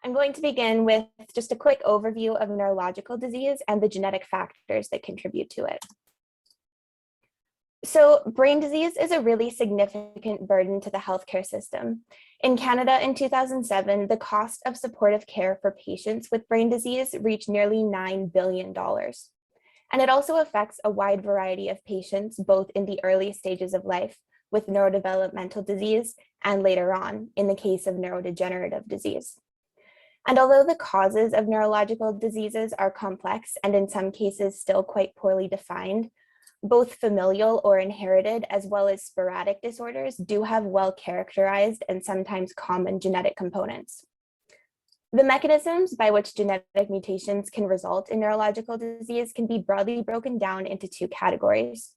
I'm going to begin with just a quick overview of neurological disease and the genetic factors that contribute to it. So brain disease is a really significant burden to the healthcare system. In Canada in 2007, the cost of supportive care for patients with brain disease reached nearly $9 billion. And it also affects a wide variety of patients, both in the early stages of life with neurodevelopmental disease and later on in the case of neurodegenerative disease. And although the causes of neurological diseases are complex and in some cases still quite poorly defined, both familial or inherited as well as sporadic disorders do have well-characterized and sometimes common genetic components. The mechanisms by which genetic mutations can result in neurological disease can be broadly broken down into two categories.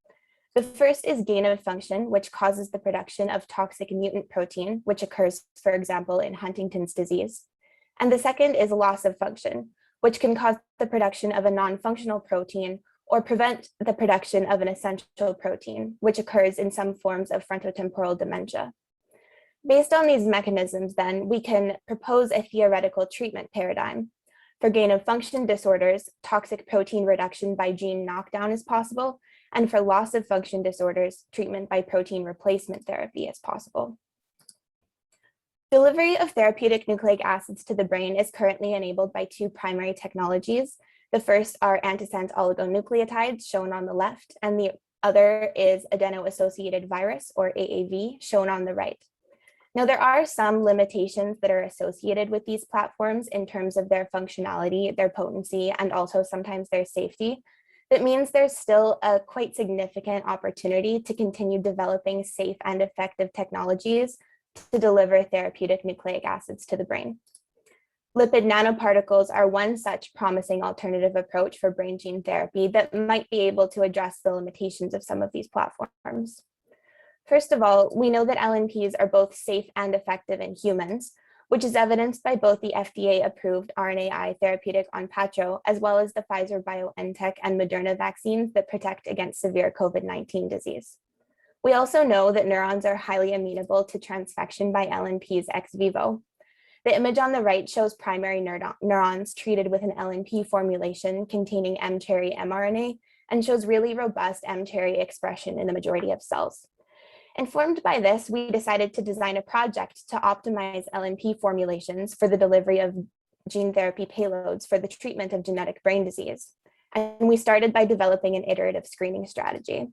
The first is gain of function, which causes the production of toxic mutant protein, which occurs, for example, in Huntington's disease. And the second is loss of function, which can cause the production of a non-functional protein or prevent the production of an essential protein, which occurs in some forms of frontotemporal dementia. Based on these mechanisms, then, we can propose a theoretical treatment paradigm. For gain of function disorders, toxic protein reduction by gene knockdown is possible, and for loss of function disorders, treatment by protein replacement therapy is possible. Delivery of therapeutic nucleic acids to the brain is currently enabled by two primary technologies. The first are antisense oligonucleotides, shown on the left, and the other is adeno-associated virus, or AAV, shown on the right. Now, there are some limitations that are associated with these platforms in terms of their functionality, their potency, and also sometimes their safety. That means there's still a quite significant opportunity to continue developing safe and effective technologies to deliver therapeutic nucleic acids to the brain. Lipid nanoparticles are one such promising alternative approach for brain gene therapy that might be able to address the limitations of some of these platforms. First of all, we know that LNPs are both safe and effective in humans, which is evidenced by both the FDA-approved RNAi therapeutic Onpattro, as well as the Pfizer-BioNTech and Moderna vaccines that protect against severe COVID-19 disease. We also know that neurons are highly amenable to transfection by LNPs ex vivo. The image on the right shows primary neurons treated with an LNP formulation containing mCherry mRNA and shows really robust mCherry expression in the majority of cells. Informed by this, we decided to design a project to optimize LNP formulations for the delivery of gene therapy payloads for the treatment of genetic brain disease. And we started by developing an iterative screening strategy.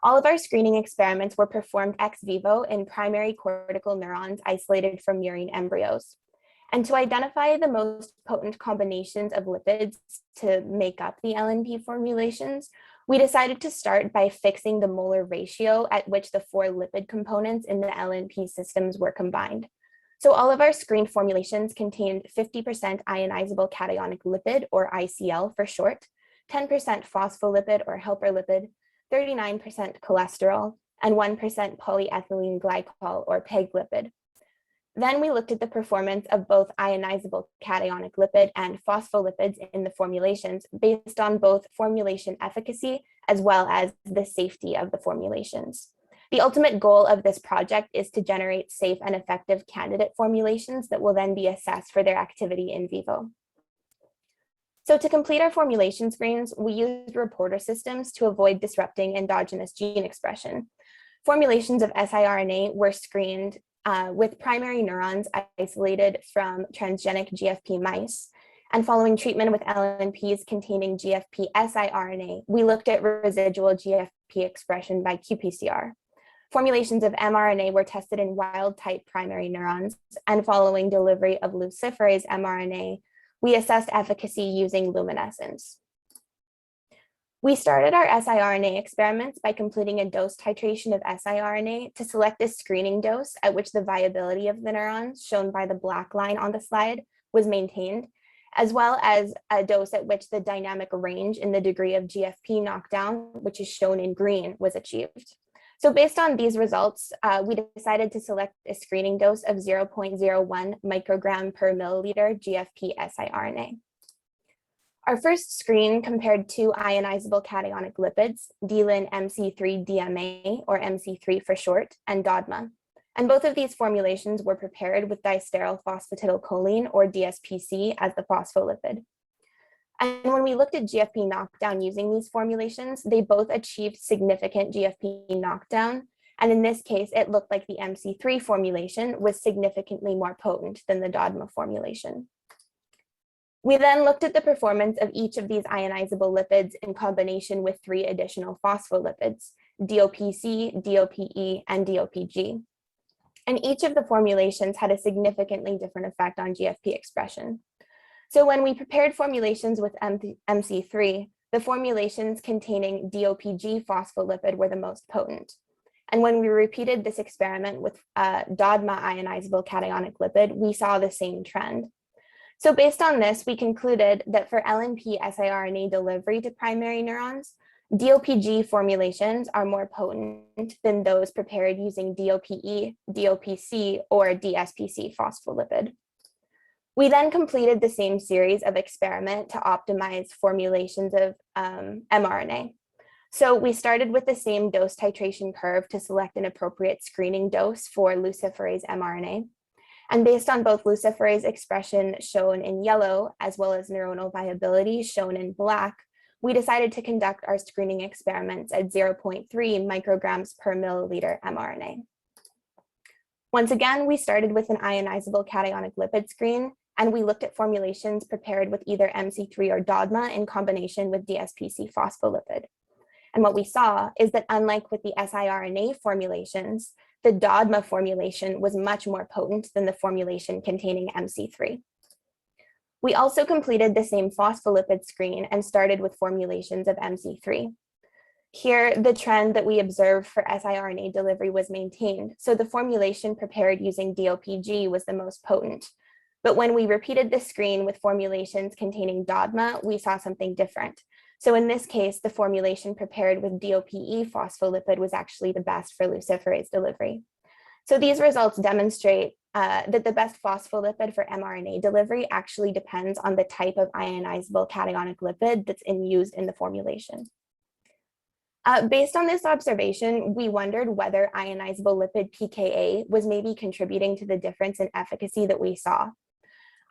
All of our screening experiments were performed ex vivo in primary cortical neurons isolated from murine embryos. And to identify the most potent combinations of lipids to make up the LNP formulations, we decided to start by fixing the molar ratio at which the four lipid components in the LNP systems were combined. So all of our screened formulations contained 50% ionizable cationic lipid, or ICL for short, 10% phospholipid or helper lipid, 39% cholesterol, and 1% polyethylene glycol, or PEG lipid. Then we looked at the performance of both ionizable cationic lipid and phospholipids in the formulations based on both formulation efficacy as well as the safety of the formulations. The ultimate goal of this project is to generate safe and effective candidate formulations that will then be assessed for their activity in vivo. So to complete our formulation screens, we used reporter systems to avoid disrupting endogenous gene expression. Formulations of siRNA were screened with primary neurons isolated from transgenic GFP mice. And following treatment with LNPs containing GFP siRNA, we looked at residual GFP expression by qPCR. Formulations of mRNA were tested in wild-type primary neurons, and following delivery of luciferase mRNA, we assessed efficacy using luminescence. We started our siRNA experiments by completing a dose titration of siRNA to select a screening dose at which the viability of the neurons, shown by the black line on the slide, was maintained, as well as a dose at which the dynamic range in the degree of GFP knockdown, which is shown in green, was achieved. So based on these results, we decided to select a screening dose of 0.01 microgram per milliliter GFP siRNA. Our first screen compared two ionizable cationic lipids, D-lin MC3-DMA, or MC3 for short, and DODMA. And both of these formulations were prepared with disteryl phosphatidylcholine, or DSPC, as the phospholipid. And when we looked at GFP knockdown using these formulations, they both achieved significant GFP knockdown. And in this case, it looked like the MC3 formulation was significantly more potent than the DODMA formulation. We then looked at the performance of each of these ionizable lipids in combination with 3 additional phospholipids, DOPC, DOPE, and DOPG. And each of the formulations had a significantly different effect on GFP expression. So when we prepared formulations with MC3, the formulations containing DOPG phospholipid were the most potent. And when we repeated this experiment with DODMA ionizable cationic lipid, we saw the same trend. So based on this, we concluded that for LNP siRNA delivery to primary neurons, DOPG formulations are more potent than those prepared using DOPE, DOPC, or DSPC phospholipid. We then completed the same series of experiment to optimize formulations of mRNA. So we started with the same dose titration curve to select an appropriate screening dose for luciferase mRNA. And based on both luciferase expression shown in yellow, as well as neuronal viability shown in black, we decided to conduct our screening experiments at 0.3 micrograms per milliliter mRNA. Once again, we started with an ionizable cationic lipid screen, and we looked at formulations prepared with either MC3 or DODMA in combination with DSPC phospholipid. And what we saw is that unlike with the siRNA formulations, the DODMA formulation was much more potent than the formulation containing MC3. We also completed the same phospholipid screen and started with formulations of MC3. Here, the trend that we observed for siRNA delivery was maintained, so the formulation prepared using DOPG was the most potent. But when we repeated the screen with formulations containing DODMA, we saw something different. So in this case, the formulation prepared with DOPE phospholipid was actually the best for luciferase delivery. So these results demonstrate that the best phospholipid for mRNA delivery actually depends on the type of ionizable cationic lipid that's used in the formulation. Based on this observation, we wondered whether ionizable lipid pKa was maybe contributing to the difference in efficacy that we saw.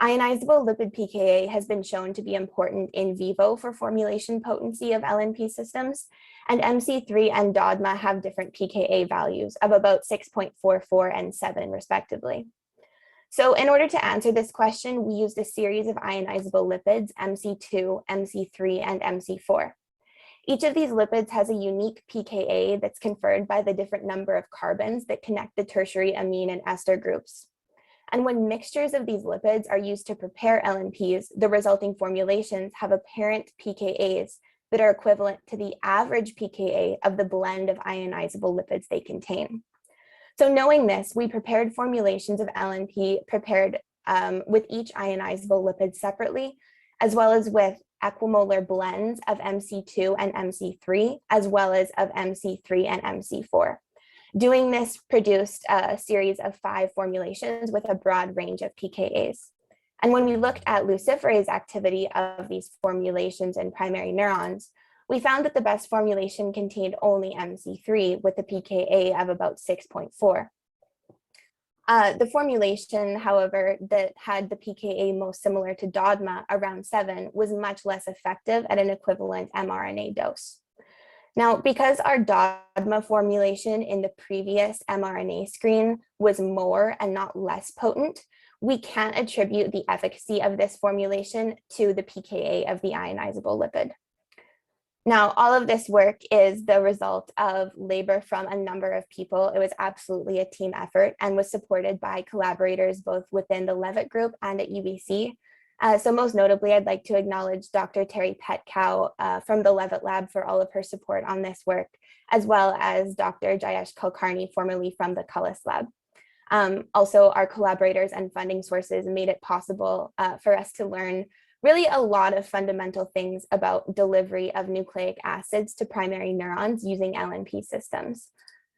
Ionizable lipid pKa has been shown to be important in vivo for formulation potency of LNP systems, and MC3 and DODMA have different pKa values of about 6.44 and 7 respectively. So in order to answer this question, we used a series of ionizable lipids, MC2, MC3, and MC4. Each of these lipids has a unique pKa that's conferred by the different number of carbons that connect the tertiary amine and ester groups. And when mixtures of these lipids are used to prepare LNPs, the resulting formulations have apparent pKas that are equivalent to the average pKa of the blend of ionizable lipids they contain. So knowing this, we prepared formulations of LNP prepared with each ionizable lipid separately, as well as with equimolar blends of MC2 and MC3, as well as of MC3 and MC4. Doing this produced a series of 5 formulations with a broad range of pKas. And when we looked at luciferase activity of these formulations in primary neurons, we found that the best formulation contained only MC3 with a pKa of about 6.4. The formulation, however, that had the pKa most similar to DODMA, around 7, was much less effective at an equivalent mRNA dose. Now, because our DODMA formulation in the previous mRNA screen was more and not less potent, we can't attribute the efficacy of this formulation to the pKa of the ionizable lipid. Now, all of this work is the result of labor from a number of people. It was absolutely a team effort and was supported by collaborators both within the Leavitt group and at UBC. So most notably, I'd like to acknowledge Dr. Terry Petkow from the Leavitt Lab for all of her support on this work, as well as Dr. Jayesh Kulkarni, formerly from the Cullis Lab. Also, our collaborators and funding sources made it possible for us to learn really a lot of fundamental things about delivery of nucleic acids to primary neurons using LNP systems.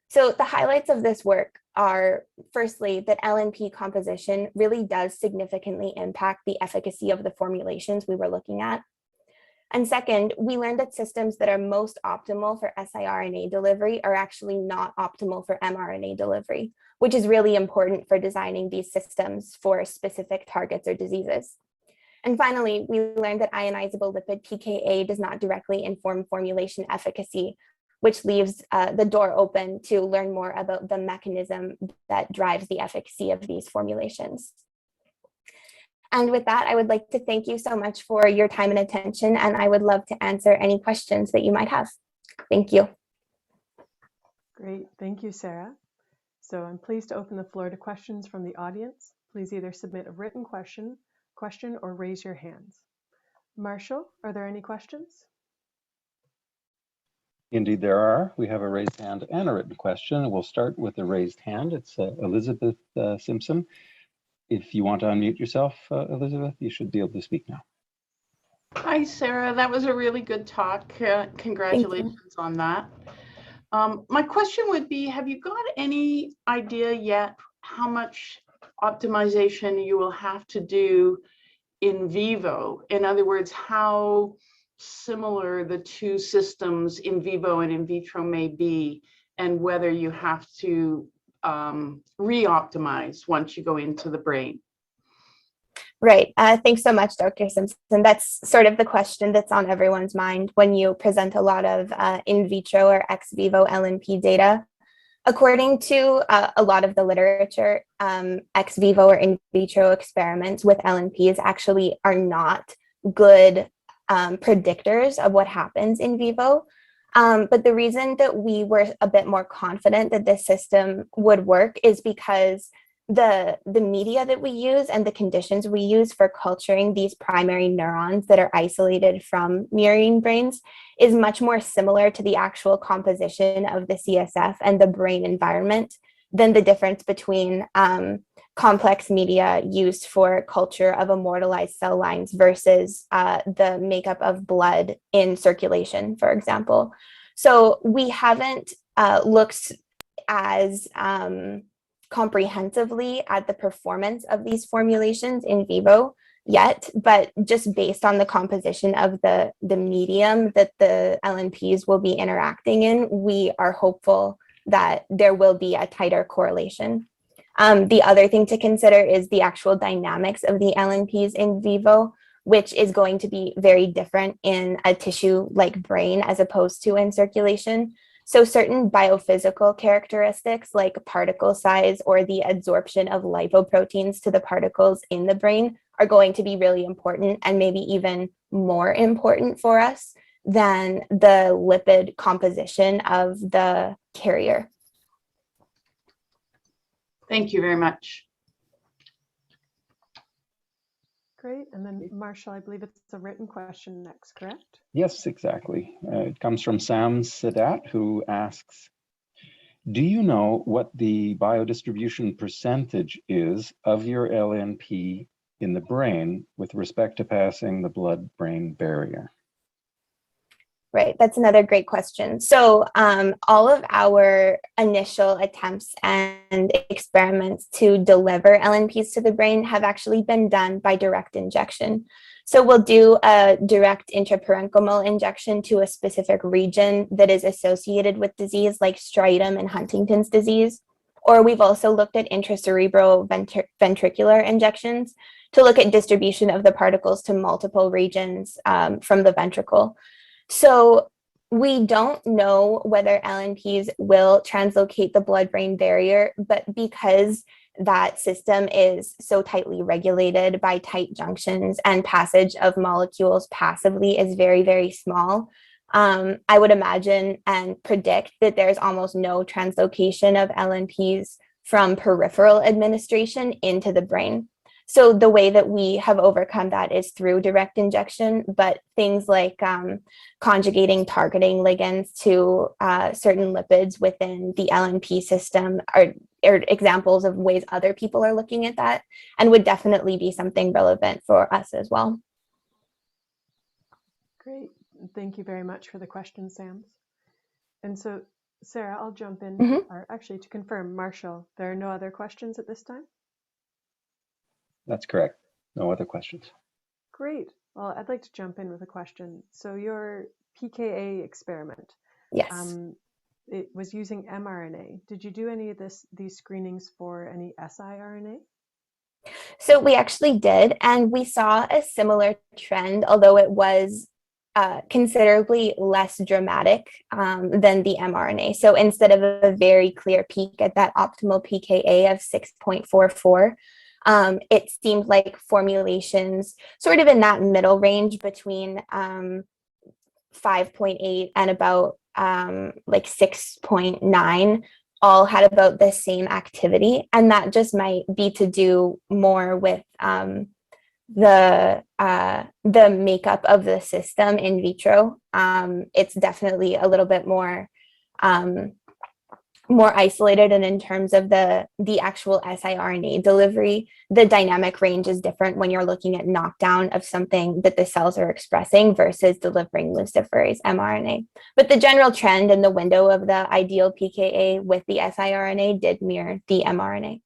So the highlights of this work are, firstly, that LNP composition really does significantly impact the efficacy of the formulations we were looking at. And second, we learned that systems that are most optimal for siRNA delivery are actually not optimal for mRNA delivery, which is really important for designing these systems for specific targets or diseases. And finally, we learned that ionizable lipid pKa does not directly inform formulation efficacy, which leaves the door open to learn more about the mechanism that drives the efficacy of these formulations. And with that, I would like to thank you so much for your time and attention, and I would love to answer any questions that you might have. Thank you. Great, thank you, Sarah. So I'm pleased to open the floor to questions from the audience. Please either submit a written question or raise your hands. Marshall, are there any questions? Indeed, there are. We have a raised hand and a written question. We'll start with the raised hand. It's Elizabeth Simpson. If you want to unmute yourself, Elizabeth, you should be able to speak now. Hi, Sarah. That was a really good talk. Congratulations on that. My question would be, have you got any idea yet how much optimization you will have to do in vivo? In other words, how similar the two systems in vivo and in vitro may be, and whether you have to re-optimize once you go into the brain? Right. Thanks so much, Dr. Simpson. That's sort of the question that's on everyone's mind when you present a lot of in vitro or ex vivo LNP data. According to a lot of the literature, ex vivo or in vitro experiments with LNPs actually are not good predictors of what happens in vivo. But the reason that we were a bit more confident that this system would work is because the media that we use and the conditions we use for culturing these primary neurons that are isolated from murine brains is much more similar to the actual composition of the CSF and the brain environment than the difference between complex media used for culture of immortalized cell lines versus the makeup of blood in circulation, for example. So we haven't looked as comprehensively at the performance of these formulations in vivo yet, but just based on the composition of the medium that the LNPs will be interacting in, we are hopeful that there will be a tighter correlation. The other thing to consider is the actual dynamics of the LNPs in vivo, which is going to be very different in a tissue like brain as opposed to in circulation. So certain biophysical characteristics like particle size or the adsorption of lipoproteins to the particles in the brain are going to be really important, and maybe even more important for us than the lipid composition of the carrier. Thank you very much. Great, and then Marshall, I believe it's a written question next, correct? Yes, exactly. It comes from Sam Sadat, who asks, do you know what the biodistribution percentage is of your LNP in the brain with respect to passing the blood-brain barrier? Right, that's another great question. So all of our initial attempts and experiments to deliver LNPs to the brain have actually been done by direct injection. So we'll do a direct intraparenchymal injection to a specific region that is associated with disease like striatum and Huntington's disease. Or we've also looked at intracerebral ventricular injections to look at distribution of the particles to multiple regions from the ventricle. So we don't know whether LNPs will translocate the blood-brain barrier, but because that system is so tightly regulated by tight junctions and passage of molecules passively is very, very small, I would imagine and predict that there's almost no translocation of LNPs from peripheral administration into the brain. So the way that we have overcome that is through direct injection, but things like conjugating targeting ligands to certain lipids within the LNP system are examples of ways other people are looking at that, and would definitely be something relevant for us as well. Great, thank you very much for the question, Sam. And so, Sarah, I'll jump in, or actually to confirm, Marshall, there are no other questions at this time? That's correct. No other questions. Great. Well, I'd like to jump in with a question. So your PKA experiment, Yes. it was using mRNA. Did you do any of these screenings for any siRNA? So we actually did, and we saw a similar trend, although it was considerably less dramatic than the mRNA. So instead of a very clear peak at that optimal PKA of 6.44, it seemed like formulations sort of in that middle range between 5.8 and about like 6.9 all had about the same activity. And that just might be to do more with the makeup of the system in vitro. It's definitely a little bit more more isolated, and in terms of the actual siRNA delivery, the dynamic range is different when you're looking at knockdown of something that the cells are expressing versus delivering luciferase mRNA. But the general trend in the window of the ideal PKA with the siRNA did mirror the mRNA.